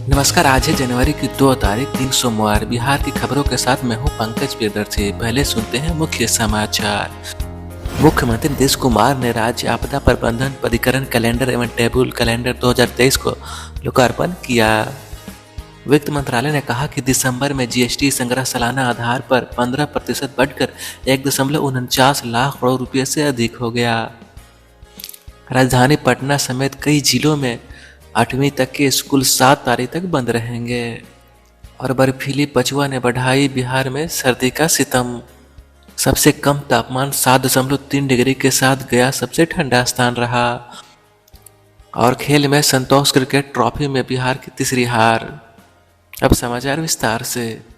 नमस्कार। आज है जनवरी की 2 तारीख, दिन सोमवार। बिहार की खबरों के साथ मैं हूं पंकज प्रियदर्शी। पहले सुनते हैं मुख्य समाचार। मुख्यमंत्री नीतीश कुमार ने राज्य आपदा प्रबंधन प्राधिकरण कैलेंडर एवं टेबल कैलेंडर 2023 को लोकार्पण किया। वित्त मंत्रालय ने कहा कि दिसंबर में जीएसटी संग्रह सालाना आधार पर 15% बढ़कर 1.49 लाख करोड़ रुपये से अधिक हो गया। राजधानी पटना समेत कई जिलों में 8वीं तक के स्कूल 7 तारीख तक बंद रहेंगे। और बर्फीली पछुआ ने बढ़ाई बिहार में सर्दी का सितम। सबसे कम तापमान 7.3 डिग्री के साथ गया सबसे ठंडा स्थान रहा। और खेल में संतोष क्रिकेट ट्रॉफी में बिहार की तीसरी हार। अब समाचार विस्तार से।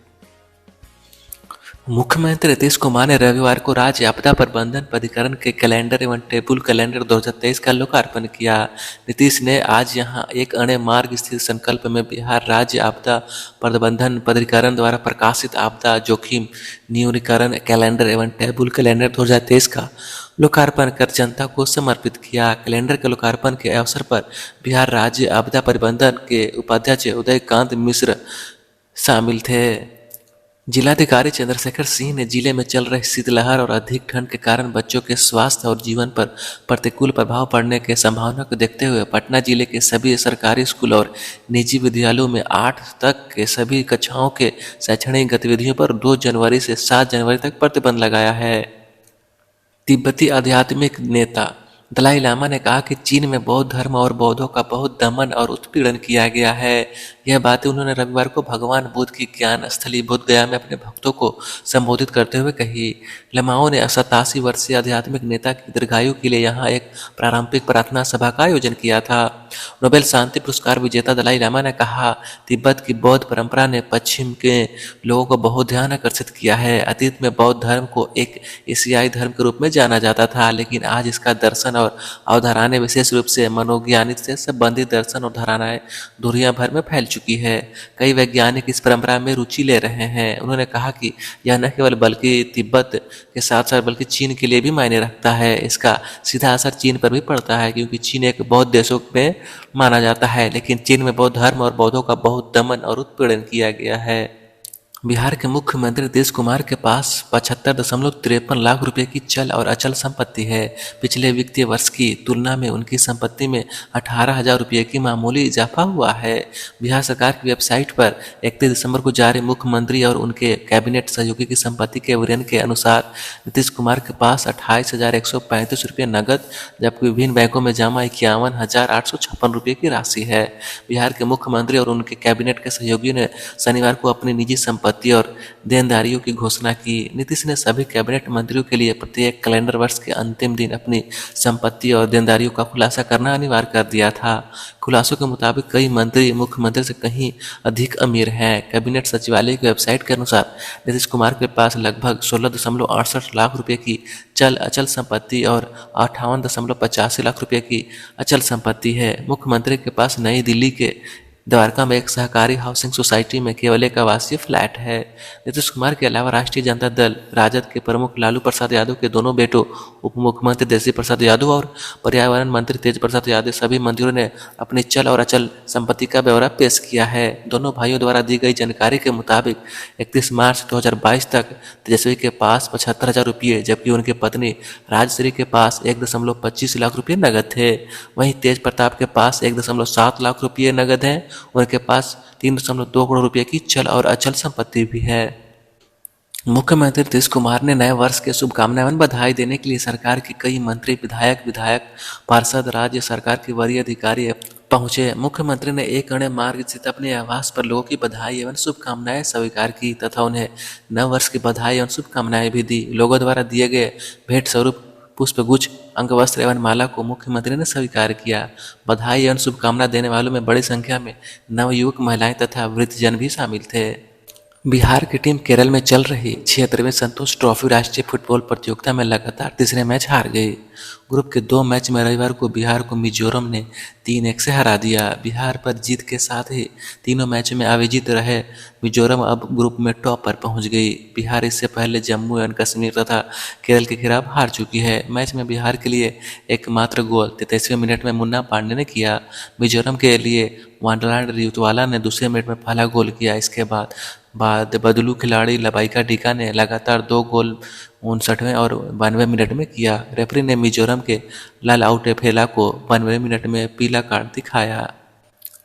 मुख्यमंत्री नीतीश कुमार ने रविवार को राज्य आपदा प्रबंधन प्राधिकरण के कैलेंडर एवं टेबल कैलेंडर 2023 का लोकार्पण किया। नीतीश ने आज यहां एक अणे मार्ग स्थित संकल्प में बिहार राज्य आपदा प्रबंधन प्राधिकरण द्वारा प्रकाशित आपदा जोखिम न्यूनीकरण कैलेंडर एवं टेबल कैलेंडर 2023 का लोकार्पण कर जनता को समर्पित किया। कैलेंडर के लोकार्पण के अवसर पर बिहार राज्य आपदा प्रबंधन के उपाध्यक्ष उदयकांत मिश्र शामिल थे। जिलाधिकारी चंद्रशेखर सिंह ने जिले में चल रही शीतलहर और अधिक ठंड के कारण बच्चों के स्वास्थ्य और जीवन पर प्रतिकूल प्रभाव पड़ने की संभावना को देखते हुए पटना जिले के सभी सरकारी स्कूल और निजी विद्यालयों में 8 तक के सभी कक्षाओं के शैक्षणिक गतिविधियों पर 2 जनवरी से 7 जनवरी तक प्रतिबंध लगाया है। तिब्बती आध्यात्मिक नेता दलाई लामा ने कहा कि चीन में बौद्ध धर्म और बौद्धों का बहुत दमन और उत्पीड़न किया गया है। यह बातें उन्होंने रविवार को भगवान बुद्ध की ज्ञान स्थली बोध गया में अपने भक्तों को संबोधित करते हुए कही। लामाओं ने 87 वर्षीय आध्यात्मिक नेता की दीर्घायु के लिए यहाँ एक प्रारंभिक प्रार्थना सभा का आयोजन किया था। नोबेल शांति पुरस्कार विजेता दलाई लामा ने कहा, तिब्बत की बौद्ध परंपरा ने पश्चिम के लोगों को बहुत ध्यान आकर्षित किया है। अतीत में बौद्ध धर्म को एक एशियाई धर्म के रूप में जाना जाता था, लेकिन आज इसका दर्शन और अवधारणाएं, विशेष रूप से मनोविज्ञान से संबंधित दर्शन और धारणाएं दुनिया भर में फैल चुकी है। कई वैज्ञानिक इस परंपरा में रुचि ले रहे हैं। उन्होंने कहा कि यह न केवल बल्कि तिब्बत के साथ साथ बल्कि चीन के लिए भी मायने रखता है। इसका सीधा असर चीन पर भी पड़ता है, क्योंकि चीन एक बौद्ध देशों में माना जाता है, लेकिन चीन में बौद्ध धर्म और बौद्धों का बहुत दमन और उत्पीड़न किया गया है। बिहार के मुख्यमंत्री नीतीश कुमार के पास 75.53 लाख रुपए की चल और अचल संपत्ति है। पिछले वित्तीय वर्ष की तुलना में उनकी संपत्ति में 18,000 रुपये की मामूली इजाफा हुआ है। बिहार सरकार की वेबसाइट पर 31 दिसंबर को जारी मुख्यमंत्री और उनके कैबिनेट सहयोगी की संपत्ति के विवरण के अनुसार नीतीश कुमार के पास 28,135 रुपये नकद, जबकि विभिन्न बैंकों में जमा 51,856 रुपये की राशि है। बिहार के मुख्यमंत्री और उनके कैबिनेट के सहयोगियों ने शनिवार को अपनी निजी संपत्ति और देनदारियों की घोषणा की। नीतीश ने सभी कैबिनेट मंत्रियों के लिए प्रत्येक कैलेंडर वर्ष के अंतिम दिन अपनी संपत्ति और देनदारियों का खुलासा करना अनिवार्य कर दिया था। खुलासों के मुताबिक कई मंत्री मुख्यमंत्री से कहीं अधिक अमीर हैं। कैबिनेट सचिवालय की वेबसाइट के अनुसार नीतीश कुमार के पास लगभग 16.68 लाख रुपये की चल अचल संपत्ति और 58.85 लाख रुपये की अचल संपत्ति है। मुख्यमंत्री के पास नई दिल्ली के द्वारका में एक सहकारी हाउसिंग सोसाइटी में केवल एक आवासीय फ्लैट है। नीतीश कुमार के अलावा राष्ट्रीय जनता दल राजद के प्रमुख लालू प्रसाद यादव के दोनों बेटों उप मुख्यमंत्री तेजस्वी प्रसाद यादव और पर्यावरण मंत्री तेज प्रसाद यादव सभी मंत्रियों ने अपनी चल और अचल संपत्ति का ब्यौरा पेश किया है। दोनों भाइयों द्वारा दी गई जानकारी के मुताबिक 31 मार्च 2022 तक तेजस्वी के पास 75,000 रुपये, जबकि उनकी पत्नी राजश्री के पास 1.25 लाख रुपये नगद थे। वहीं तेज प्रताप के पास 1.7 लाख रुपये नगद हैं। उनके पास 3.2 करोड़ रुपए की चल और अचल संपत्ति भी है। मुख्यमंत्री नीतीश कुमार ने नए वर्ष के शुभकामनाएं एवं बधाई देने के लिए सरकार के कई मंत्री, विधायक, पार्षद, राज्य सरकार के वरीय अधिकारी पहुंचे। मुख्यमंत्री ने एक अणे मार्ग स्थित अपने आवास पर लोगों की बधाई एवं शुभकामनाएं स्वीकार की तथा उन्हें नव वर्ष की बधाई एवं शुभकामनाएं भी दी। लोगों द्वारा दिए गए भेंट स्वरूप पुष्पगुच्छ, अंगवस्त्र एवं माला को मुख्यमंत्री ने स्वीकार किया। बधाई एवं शुभकामना देने वालों में बड़ी संख्या में नवयुवक, महिलाएं तथा वृद्धजन भी शामिल थे। बिहार की टीम केरल में चल रही 76वीं संतोष ट्रॉफी राष्ट्रीय फुटबॉल प्रतियोगिता में लगातार तीसरे मैच हार गई। ग्रुप के 2 मैच में रविवार को बिहार को मिजोरम ने 3-1 से हरा दिया। बिहार पर जीत के साथ ही तीनों मैचों में अविजित रहे मिजोरम अब ग्रुप में टॉप पर पहुंच गई। बिहार इससे पहले जम्मू एंड कश्मीर तथा केरल के खिलाफ हार चुकी है। मैच में बिहार के लिए एकमात्र गोल 33वें मिनट में मुन्ना पांडे ने किया। मिजोरम के लिए वांडलाड रितुवाला ने दूसरे मिनट में पहला गोल किया। इसके बाद बदलू खिलाड़ी लबाइका डिका ने लगातार 2 गोल 59वें और 92वें मिनट में किया। रेफरी ने मिजोरम के लाल आउटेफेला को 92वें मिनट में पीला कार्ड दिखाया।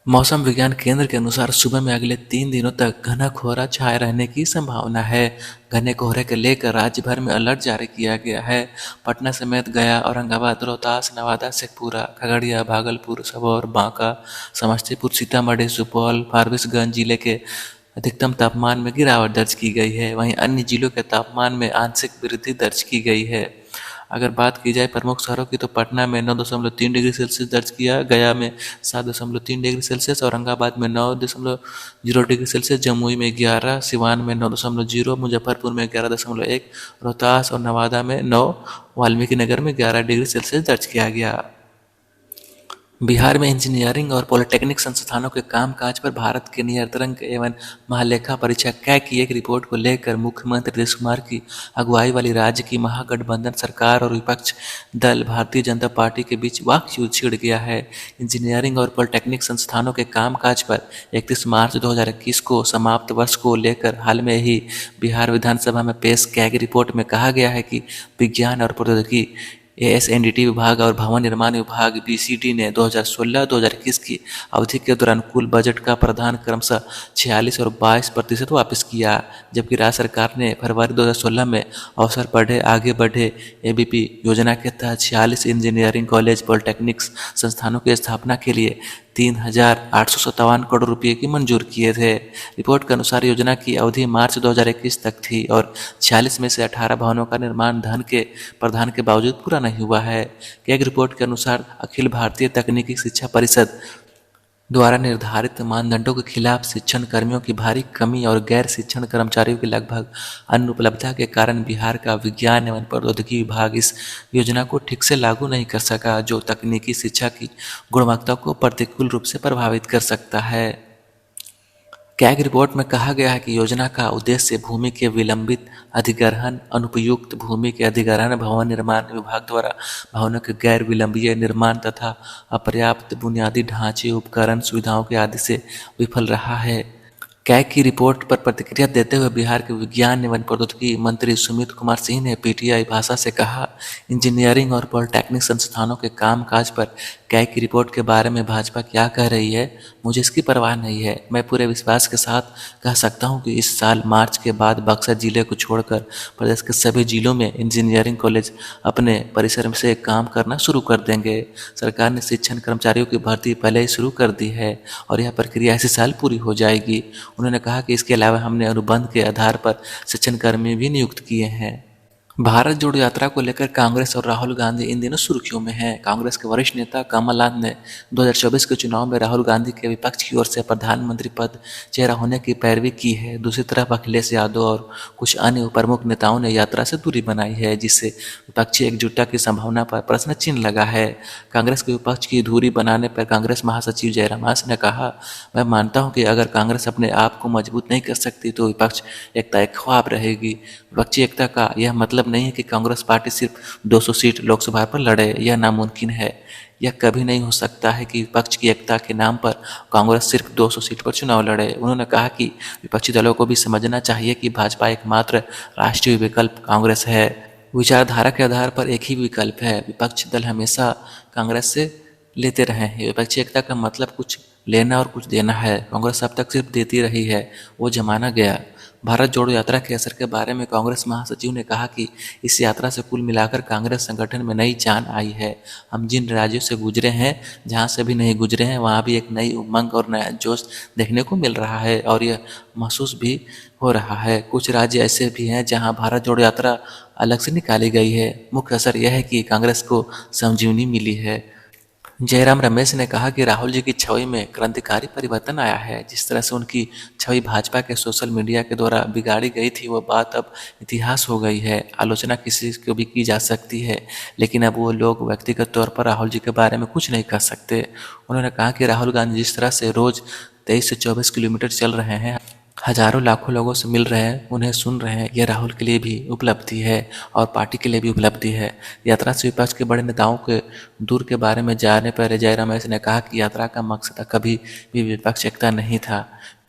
मौसम विज्ञान केंद्र के अनुसार सुबह में अगले 3 दिनों तक घना कोहरा छाए रहने की संभावना है। घने कोहरे को लेकर राज्य भर में अलर्ट जारी किया गया है। पटना समेत गया, औरंगाबाद, रोहतास, नवादा, शेखपुरा, खगड़िया, भागलपुर, सबौर, बांका, समस्तीपुर, सीतामढ़ी, सुपौल, फारबिसगंज जिले के अधिकतम तापमान में गिरावट दर्ज की गई है। वहीं अन्य जिलों के तापमान में आंशिक वृद्धि दर्ज की गई है। अगर बात की जाए प्रमुख शहरों की तो पटना में 9.3 डिग्री सेल्सियस दर्ज किया, गया में 7.3 डिग्री सेल्सियस, औरंगाबाद में 9.0 डिग्री सेल्सियस, जमुई में 11, सिवान में 9.0, मुजफ्फरपुर में 11.1, रोहतास और नवादा में 9, वाल्मीकि नगर में 11 डिग्री सेल्सियस दर्ज किया गया। बिहार में इंजीनियरिंग और पॉलिटेक्निक संस्थानों के कामकाज पर भारत के नियंत्रक एवं महालेखा परीक्षक कैग की एक रिपोर्ट को लेकर मुख्यमंत्री नीतीश कुमार की अगुवाई वाली राज्य की महागठबंधन सरकार और विपक्ष दल भारतीय जनता पार्टी के बीच वाकयुद्ध छिड़ गया है। इंजीनियरिंग और पॉलिटेक्निक संस्थानों के कामकाज पर 31 मार्च 2021 को समाप्त वर्ष को लेकर हाल में ही बिहार विधानसभा में पेश कैग रिपोर्ट में कहा गया है कि विज्ञान और प्रौद्योगिकी एएसएनडीटी विभाग और भवन निर्माण विभाग बीसीडी ने 2016-2021 की अवधि के दौरान कुल बजट का प्रावधान क्रमशः 46 और 22% वापस किया, जबकि राज्य सरकार ने फरवरी 2016 में अवसर बढ़े आगे बढ़े एबीपी योजना के तहत 46 इंजीनियरिंग कॉलेज पॉलिटेक्निक्स संस्थानों की स्थापना के लिए 3,857 करोड़ रुपये की मंजूर किए थे। रिपोर्ट के अनुसार योजना की अवधि मार्च 2021 तक थी और 46 में से 18 भवनों का निर्माण धन के प्रावधान के बावजूद पूरा नहीं हुआ है। एक रिपोर्ट के अनुसार अखिल भारतीय तकनीकी शिक्षा परिषद द्वारा निर्धारित मानदंडों के खिलाफ शिक्षण कर्मियों की भारी कमी और गैर शिक्षण कर्मचारियों की लगभग अनुपलब्धता के कारण बिहार का विज्ञान एवं प्रौद्योगिकी विभाग इस योजना को ठीक से लागू नहीं कर सका, जो तकनीकी शिक्षा की गुणवत्ता को प्रतिकूल रूप से प्रभावित कर सकता है। कैग रिपोर्ट में कहा गया है कि योजना का उद्देश्य भूमि के विलंबित अधिग्रहण, अनुपयुक्त भूमि के अधिग्रहण, भवन निर्माण विभाग द्वारा भवनों के गैर विलंबीय निर्माण तथा अपर्याप्त बुनियादी ढांचे, उपकरण, सुविधाओं के आदि से विफल रहा है। कैग की रिपोर्ट पर प्रतिक्रिया देते हुए बिहार के विज्ञान एवं प्रौद्योगिकी मंत्री सुमित कुमार सिंह ने पीटीआई भाषा से कहा, इंजीनियरिंग और पॉलिटेक्निक संस्थानों के कामकाज पर कैग की रिपोर्ट के बारे में भाजपा क्या कह रही है, मुझे इसकी परवाह नहीं है। मैं पूरे विश्वास के साथ कह सकता हूं कि इस साल मार्च के बाद बक्सर जिले को छोड़कर प्रदेश के सभी जिलों में इंजीनियरिंग कॉलेज अपने परिसर से काम करना शुरू कर देंगे। सरकार ने शिक्षण कर्मचारियों की भर्ती पहले ही शुरू कर दी है और यह प्रक्रिया इसी साल पूरी हो जाएगी। उन्होंने कहा कि इसके अलावा हमने अनुबंध के आधार पर शिक्षण कर्मी भी नियुक्त किए हैं। भारत जोड़ो यात्रा को लेकर कांग्रेस और राहुल गांधी इन दिनों सुर्खियों में हैं। कांग्रेस के वरिष्ठ नेता कमलनाथ ने 2024 के चुनाव में राहुल गांधी के विपक्ष की ओर से प्रधानमंत्री पद चेहरा होने की पैरवी की है। दूसरी तरफ अखिलेश यादव और कुछ अन्य प्रमुख नेताओं ने यात्रा से दूरी बनाई है, जिससे विपक्षी एकजुटता की संभावना पर प्रश्न चिन्ह लगा है। कांग्रेस के विपक्ष की दूरी बनाने पर कांग्रेस महासचिव जयराम रमेश ने कहा, मैं मानता हूँ कि अगर कांग्रेस अपने आप को मजबूत नहीं कर सकती तो विपक्ष एकता एक ख्वाब रहेगी। विपक्षी एकता का यह मतलब नहीं है कि कांग्रेस पार्टी सिर्फ 200 सीट लोकसभा पर लड़े, यह नामुमकिन है। यह कभी नहीं हो सकता है कि विपक्ष की एकता के नाम पर कांग्रेस सिर्फ 200 सीट पर चुनाव लड़े। उन्होंने कहा कि विपक्षी दलों को भी समझना चाहिए कि भाजपा एकमात्र राष्ट्रीय विकल्प कांग्रेस है। विचारधारा के आधार पर एक ही विकल्प है। विपक्षी दल हमेशा कांग्रेस से लेते रहे हैं। विपक्षी एकता का मतलब कुछ लेना और कुछ देना है। कांग्रेस अब तक सिर्फ देती रही है, वो जमाना गया। भारत जोड़ो यात्रा के असर के बारे में कांग्रेस महासचिव ने कहा कि इस यात्रा से कुल मिलाकर कांग्रेस संगठन में नई जान आई है। हम जिन राज्यों से गुजरे हैं, जहां से भी नहीं गुजरे हैं, वहां भी एक नई उमंग और नया जोश देखने को मिल रहा है और यह महसूस भी हो रहा है। कुछ राज्य ऐसे भी हैं जहां भारत जोड़ो यात्रा अलग से निकाली गई है। मुख्य असर यह है कि कांग्रेस को संजीवनी मिली है। जयराम रमेश ने कहा कि राहुल जी की छवि में क्रांतिकारी परिवर्तन आया है। जिस तरह से उनकी छवि भाजपा के सोशल मीडिया के द्वारा बिगाड़ी गई थी, वो बात अब इतिहास हो गई है। आलोचना किसी को भी की जा सकती है, लेकिन अब वो लोग व्यक्तिगत तौर पर राहुल जी के बारे में कुछ नहीं कर सकते। उन्होंने कहा कि राहुल गांधी जिस तरह से रोज 23 से 24 किलोमीटर चल रहे हैं, हजारों लाखों लोगों से मिल रहे हैं, उन्हें सुन रहे हैं, यह राहुल के लिए भी उपलब्धि है और पार्टी के लिए भी उपलब्धि है। यात्रा से विपक्ष के बड़े नेताओं के दूर के बारे में जानने पर जयराम रमेश ने कहा कि यात्रा का मकसद कभी भी विपक्ष एकता नहीं था।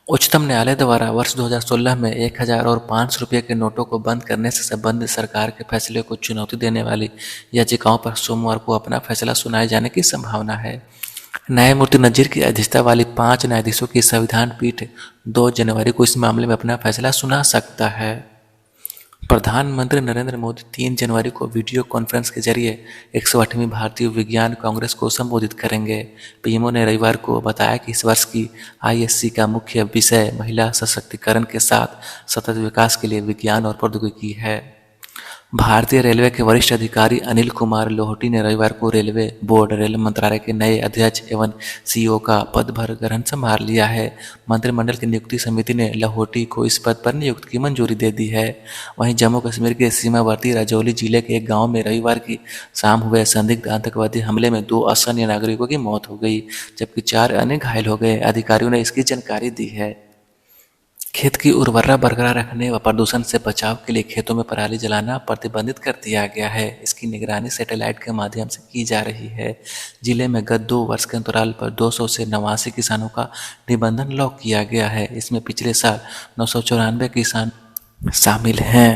उच्चतम न्यायालय द्वारा वर्ष 2016 में 1000 और 500 रुपये के नोटों को बंद करने से संबंधित सरकार के फैसले को चुनौती देने वाली याचिकाओं पर सोमवार को अपना फैसला सुनाए जाने की संभावना है। न्यायमूर्ति नजीर की अध्यक्षता वाली 5 न्यायाधीशों की संविधान पीठ 2 जनवरी को इस मामले में अपना फैसला सुना सकता है। प्रधानमंत्री नरेंद्र मोदी 3 जनवरी को वीडियो कॉन्फ्रेंस के जरिए 108वीं भारतीय विज्ञान कांग्रेस को संबोधित करेंगे। पीएमओ ने रविवार को बताया कि इस वर्ष की आईएससी का मुख्य विषय महिला सशक्तिकरण के साथ सतत विकास के लिए विज्ञान और प्रौद्योगिकी है। भारतीय रेलवे के वरिष्ठ अधिकारी अनिल कुमार लोहटी ने रविवार को रेलवे बोर्ड रेल मंत्रालय के नए अध्यक्ष एवं सीईओ का पदभार ग्रहण संभाल लिया है। मंत्रिमंडल की नियुक्ति समिति ने लोहटी को इस पद पर नियुक्ति की मंजूरी दे दी है। वहीं जम्मू कश्मीर के सीमावर्ती राजौरी जिले के एक गांव में रविवार की शाम हुए संदिग्ध आतंकवादी हमले में 2 असंख्य नागरिकों की मौत हो गई, जबकि 4 अन्य घायल हो गए। अधिकारियों ने इसकी जानकारी दी है। खेत की उर्वरता बरकरार रखने व प्रदूषण से बचाव के लिए खेतों में पराली जलाना प्रतिबंधित कर दिया गया है। इसकी निगरानी सैटेलाइट के माध्यम से की जा रही है। जिले में गत 2 वर्ष के अंतराल पर 200 से 89 किसानों का निबंधन लॉक किया गया है। इसमें पिछले साल 994 किसान शामिल हैं।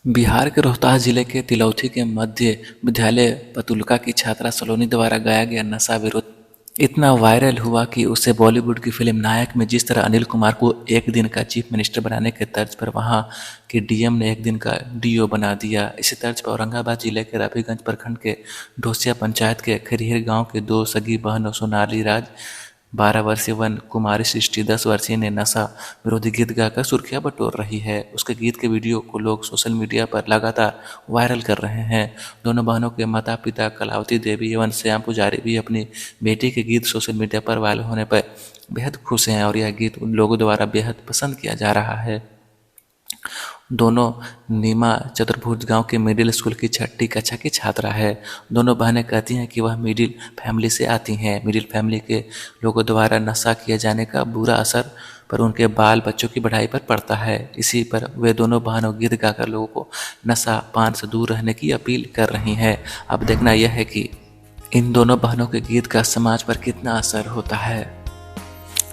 बिहार के रोहतास जिले के तिलौथी के मध्य विद्यालय पतुलका की छात्रा सलोनी द्वारा गाया गया नशा विरोध इतना वायरल हुआ कि उसे बॉलीवुड की फिल्म नायक में जिस तरह अनिल कुमार को एक दिन का चीफ मिनिस्टर बनाने के तर्ज पर वहां के डीएम ने एक दिन का डीओ बना दिया। इसी तर्ज पर औरंगाबाद जिले के रफीगंज प्रखंड के ढोसिया पंचायत के खरीहर गांव के 2 सगी बहनों सोनाली राज 12 वर्षीय वन कुमारी सृष्टि 10 वर्षीय ने नशा विरोधी गीत गाकर सुर्खियां बटोर रही है। उसके गीत के वीडियो को लोग सोशल मीडिया पर लगातार वायरल कर रहे हैं। दोनों बहनों के माता पिता कलावती देवी एवं श्याम पुजारी भी अपनी बेटी के गीत सोशल मीडिया पर वायरल होने पर बेहद खुश हैं और यह गीत उन लोगों द्वारा बेहद पसंद किया जा रहा है। दोनों नीमा चतुर्भुज गांव के मिडिल स्कूल की 6ठी कक्षा की छात्रा है। दोनों बहनें कहती हैं कि वह मिडिल फैमिली से आती हैं। मिडिल फैमिली के लोगों द्वारा नशा किए जाने का बुरा असर पर उनके बाल बच्चों की पढ़ाई पर पड़ता है। इसी पर वे दोनों बहनों गीत गाकर लोगों को नशा पान से दूर रहने की अपील कर रही हैं। अब देखना यह है कि इन दोनों बहनों के गीत का समाज पर कितना असर होता है।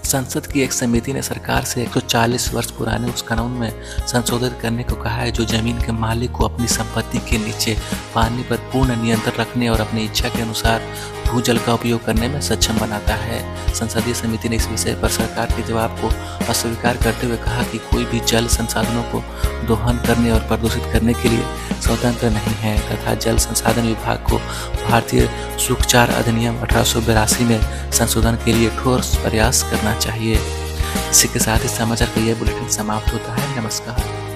संसद की एक समिति ने सरकार से 140 वर्ष पुराने उस कानून में संशोधन करने को कहा है जो जमीन के मालिक को अपनी संपत्ति के नीचे पानी पर पूर्ण नियंत्रण रखने और अपनी इच्छा के अनुसार भूजल का उपयोग करने में सक्षम बनाता है। संसदीय समिति ने इस विषय पर सरकार के जवाब को अस्वीकार करते हुए कहा कि कोई भी जल संसाधनों को दोहन करने और प्रदूषित करने के लिए स्वतंत्र नहीं है तथा जल संसाधन विभाग को भारतीय सूक्ष्मचार अधिनियम 1882 में संशोधन के लिए ठोस प्रयास करना चाहिए। इसी के साथ इस समाचार का यह बुलेटिन समाप्त होता है। नमस्कार।